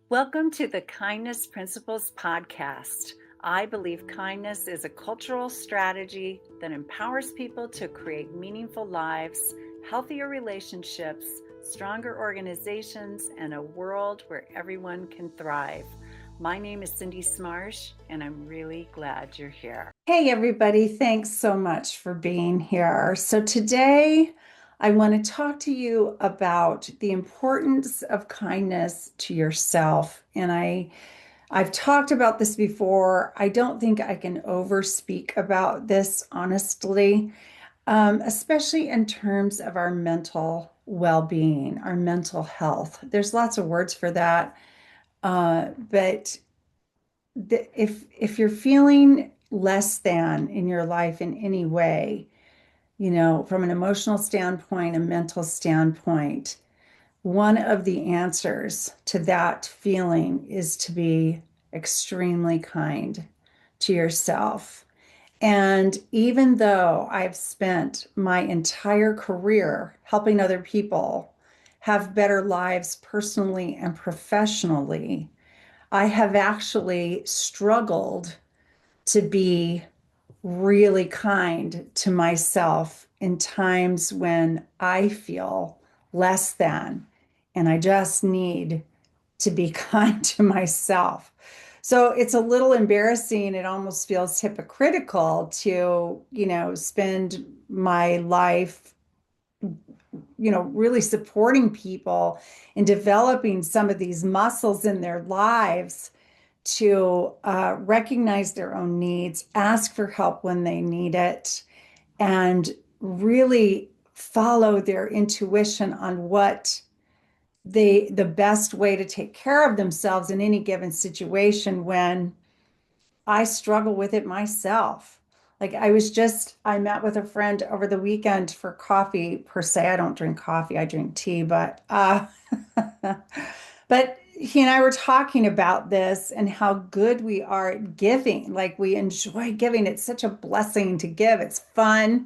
Welcome to the Kindness Principles Podcast. I believe kindness is a cultural strategy that empowers people to create meaningful lives, healthier relationships, stronger organizations, and a world where everyone can thrive. My name is Cindy Smarsh, and I'm really glad you're here. Hey, everybody. Thanks so much for being here. So, today I want to talk to you about the importance of kindness to yourself. I've talked about this before. I don't think I can overspeak about this honestly, especially in terms of our mental well-being, our mental health. There's lots of words for that. But if you're feeling less than in your life in any way, from an emotional standpoint, a mental standpoint, one of the answers to that feeling is to be extremely kind to yourself. And even though I've spent my entire career helping other people have better lives personally and professionally, I have actually struggled to be really kind to myself in times when I feel less than, and I just need to be kind to myself. So it's a little embarrassing. It almost feels hypocritical to, spend my life, really supporting people and developing some of these muscles in their lives to recognize their own needs, ask for help when they need it, and really follow their intuition on what the best way to take care of themselves in any given situation when I struggle with it myself. Like I met with a friend over the weekend for coffee per se. I don't drink coffee, I drink tea, but he and I were talking about this and how good we are at giving. Like we enjoy giving. It's such a blessing to give. It's fun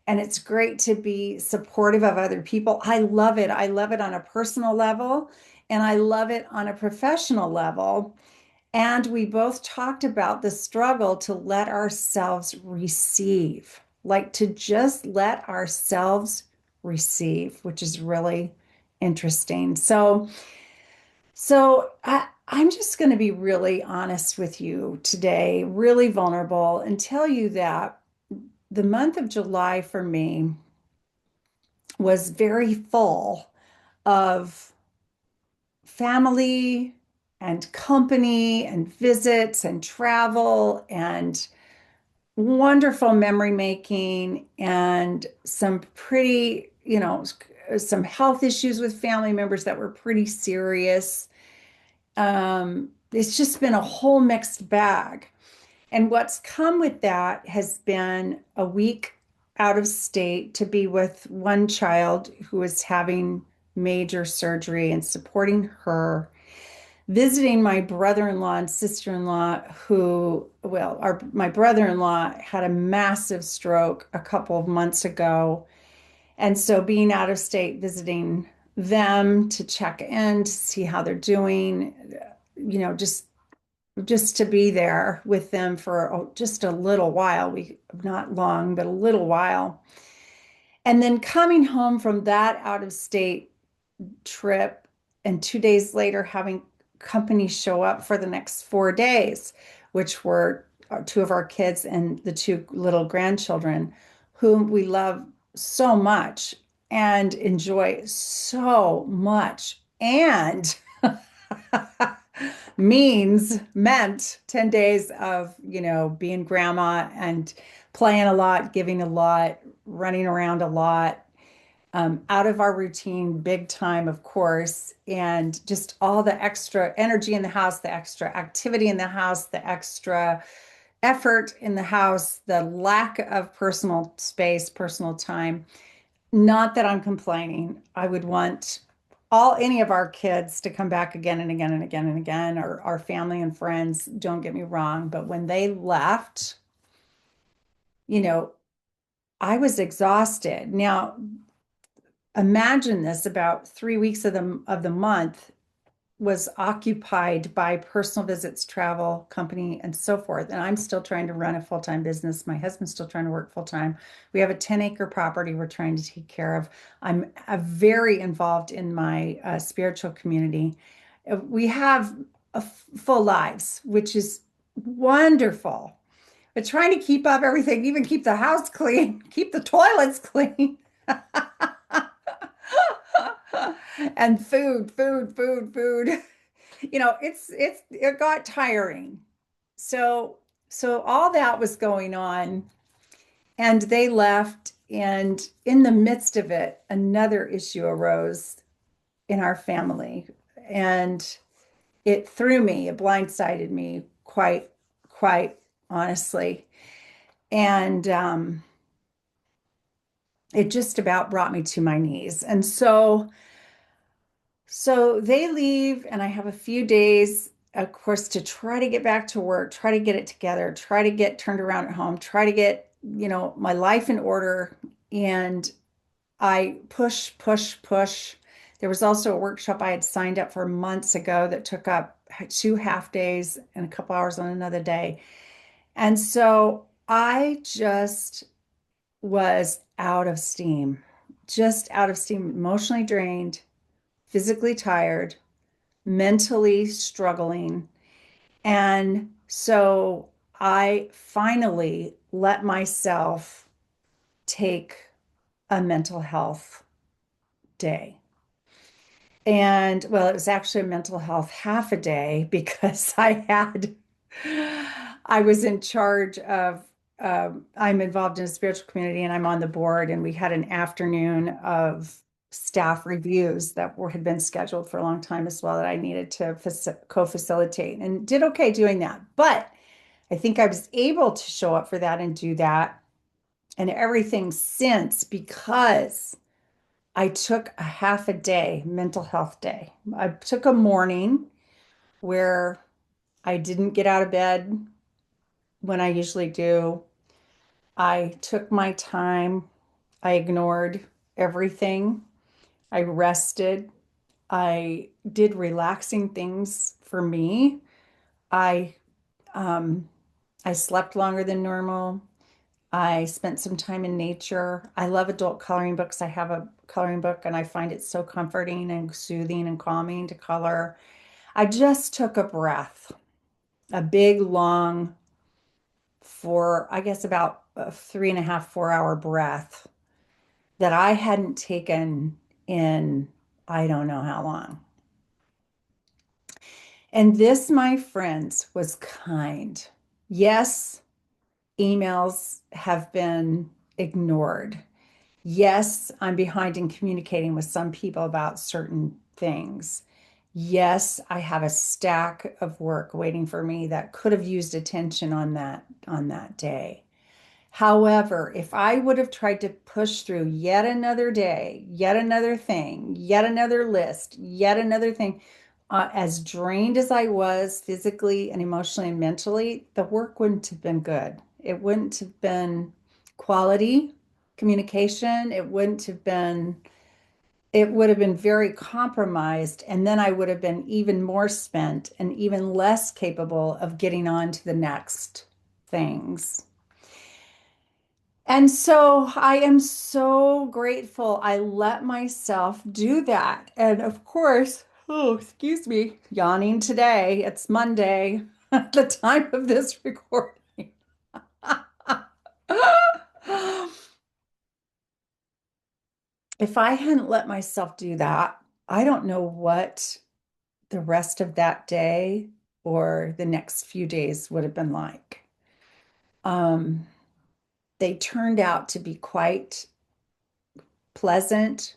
and it's great to be supportive of other people. I love it. I love it on a personal level and I love it on a professional level. And we both talked about the struggle to let ourselves receive, like to just let ourselves receive, which is really interesting. I'm just going to be really honest with you today, really vulnerable, and tell you that the month of July for me was very full of family and company and visits and travel and wonderful memory making and some pretty, some health issues with family members that were pretty serious. It's just been a whole mixed bag. And what's come with that has been a week out of state to be with one child who is having major surgery and supporting her, visiting my brother-in-law and sister-in-law my brother-in-law had a massive stroke a couple of months ago. And so being out of state, visiting them to check in to see how they're doing, just to be there with them for just a little while. Not long, but a little while. And then coming home from that out of state trip, and 2 days later, having company show up for the next 4 days, which were two of our kids and the two little grandchildren, whom we love so much and enjoy so much. And meant 10 days of, being grandma and playing a lot, giving a lot, running around a lot, out of our routine, big time, of course, and just all the extra energy in the house, the extra activity in the house, the extra effort in the house, the lack of personal space, personal time. Not that I'm complaining. I would want any of our kids to come back again and again and again and again, or our family and friends, don't get me wrong. But when they left, you know, I was exhausted. Now, imagine this about 3 weeks of the month, was occupied by personal visits, travel, company, and so forth. And I'm still trying to run a full-time business. My husband's still trying to work full-time. We have a 10-acre property we're trying to take care of. I'm very involved in my spiritual community. We have full lives, which is wonderful. But trying to keep up everything, even keep the house clean, keep the toilets clean, and food. It got tiring. So so all that was going on, and they left, and in the midst of it, another issue arose in our family, and it blindsided me quite honestly. And it just about brought me to my knees. And so they leave, and I have a few days, of course, to try to get back to work, try to get it together, try to get turned around at home, try to get, my life in order. And I push. There was also a workshop I had signed up for months ago that took up 2 half days and a couple hours on another day. And so I just was just out of steam, emotionally drained, physically tired, mentally struggling. And so I finally let myself take a mental health day. And well, it was actually a mental health half a day because I was in charge of, I'm involved in a spiritual community and I'm on the board, and we had an afternoon of staff reviews that had been scheduled for a long time as well that I needed to co-facilitate, and did okay doing that. But I think I was able to show up for that and do that and everything since, because I took a half a day mental health day. I took a morning where I didn't get out of bed when I usually do. I took my time. I ignored everything. I rested. I did relaxing things for me. I um, I slept longer than normal. I spent some time in nature. I love adult coloring books. I have a coloring book and I find it so comforting and soothing and calming to color. I just took a breath, a big, long, I guess about a 3.5, 4 hour breath that I hadn't taken in I don't know how long. And this, my friends, was kind. Yes, emails have been ignored. Yes, I'm behind in communicating with some people about certain things. Yes, I have a stack of work waiting for me that could have used attention on that day. However, if I would have tried to push through yet another day, yet another thing, yet another list, yet another thing, as drained as I was physically and emotionally and mentally, the work wouldn't have been good. It wouldn't have been quality communication. It would have been very compromised. And then I would have been even more spent and even less capable of getting on to the next things. And so I am so grateful I let myself do that. And of course, oh, excuse me, yawning today. It's Monday at the time of this recording. If I hadn't let myself do that, I don't know what the rest of that day or the next few days would have been like. Um, they turned out to be quite pleasant,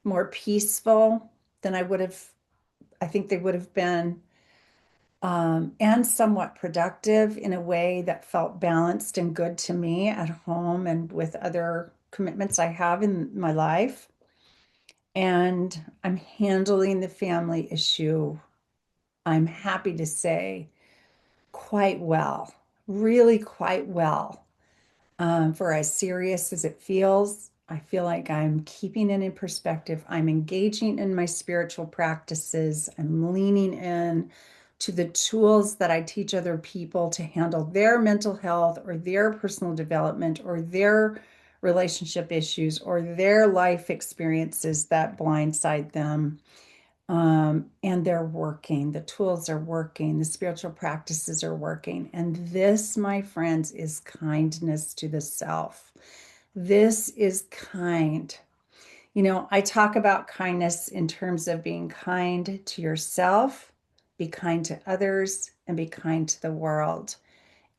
more peaceful than I think they would have been, and somewhat productive in a way that felt balanced and good to me at home and with other commitments I have in my life. And I'm handling the family issue, I'm happy to say, quite well, really quite well, for as serious as it feels. I feel like I'm keeping it in perspective. I'm engaging in my spiritual practices. I'm leaning in to the tools that I teach other people to handle their mental health or their personal development or their relationship issues or their life experiences that blindside them. And they're working. The tools are working. The spiritual practices are working. And this, my friends, is kindness to the self. This is kind. I talk about kindness in terms of being kind to yourself, be kind to others, and be kind to the world.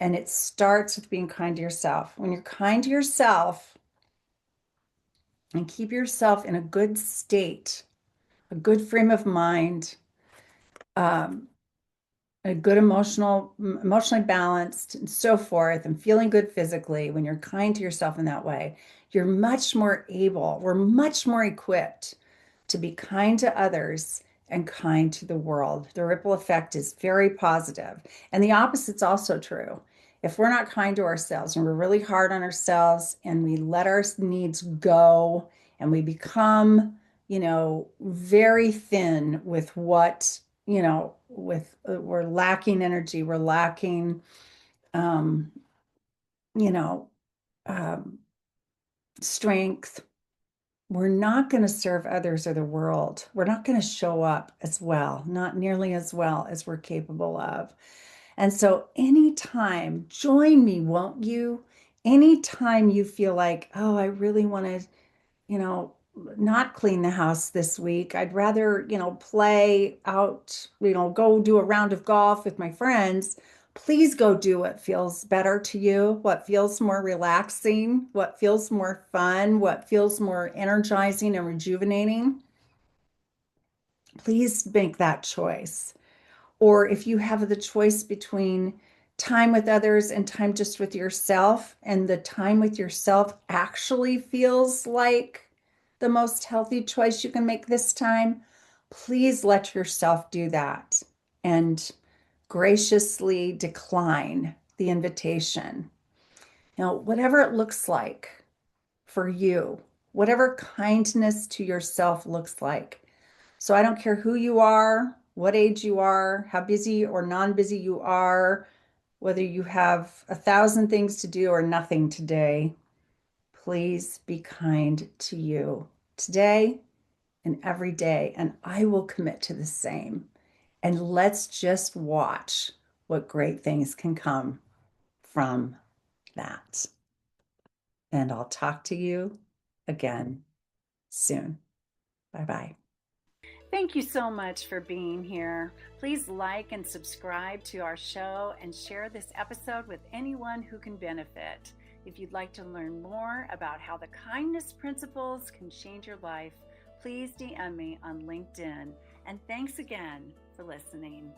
And it starts with being kind to yourself. When you're kind to yourself and keep yourself in a good state, a good frame of mind, um, a good emotionally balanced and so forth, and feeling good physically, when you're kind to yourself in that way, we're much more equipped to be kind to others and kind to the world. The ripple effect is very positive. And the opposite's also true. If we're not kind to ourselves and we're really hard on ourselves and we let our needs go and we become, very thin with we're lacking energy, we're lacking, um, you know, um, strength, we're not going to serve others or the world. We're not going to show up as well, not nearly as well as we're capable of. And so, anytime, join me, won't you? Anytime you feel like, oh, I really want to, you know, not clean the house this week. I'd rather, play out, go do a round of golf with my friends. Please go do what feels better to you, what feels more relaxing, what feels more fun, what feels more energizing and rejuvenating. Please make that choice. Or if you have the choice between time with others and time just with yourself, and the time with yourself actually feels like the most healthy choice you can make this time, please let yourself do that and graciously decline the invitation. Whatever it looks like for you, whatever kindness to yourself looks like. So I don't care who you are, what age you are, how busy or non-busy you are, whether you have 1,000 things to do or nothing today, please be kind to you today and every day. And I will commit to the same. And let's just watch what great things can come from that. And I'll talk to you again soon. Bye bye. Thank you so much for being here. Please like and subscribe to our show and share this episode with anyone who can benefit. If you'd like to learn more about how the kindness principles can change your life, please DM me on LinkedIn. And thanks again for listening.